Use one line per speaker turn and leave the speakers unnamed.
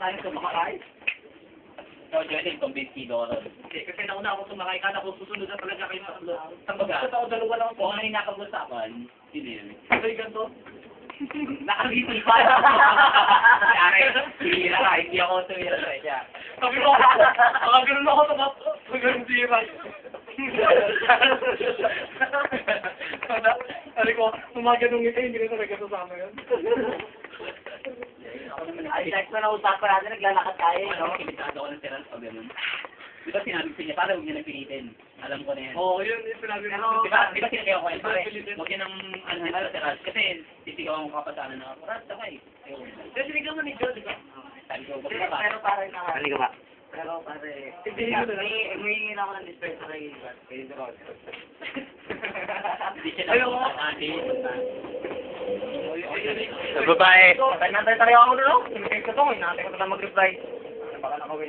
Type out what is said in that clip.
tayo sumakay.
So, Joel, convince Kido ako.
Kasi nauna ako sumakay, kada ko susunod na talaga kayo tatlo.
Kumbaga,
Kasi ako dalawa lang
kung
po.
ano yung nakapag-usapan, yun yun.
Ay, ganito.
Nakangiti pa. Kaya, sira ka, hindi ako sumira sa kanya.
Sabi ko, nakaganon ako sa bato. Maganon sira. Sabi ko, tumaganong ngiti, hindi na talaga sasama yun.
Ay, next na nausapan natin, naglalakad tayo, no?
Kimitado ko ng tiras pag gano'n. Di ba sinabi ko niya, para huwag niya nang pilitin. Alam ko na yan.
Oo, yun yung sinabi
Pero,
ko.
Di ba sinabi ko yan, pare, huwag niya nang ano sa tiras. Kasi titigaw ang kapatana na ako, Ras, sabay.
Kasi sinigaw mo ni Joe, di ba?
Sabi ko,
Pero
bakit ba?
pero pare na
Sabi ko ba?
Pero pare,
Hindi ko na.
humingi na ako ng dispensa kay Rod.
Hindi siya
Ayoko.
nakapagpapati.
Babae. Nantay tayo ako doon, no? Sinigay ko to, hinantay ko na mag-reply. Baka nakawin.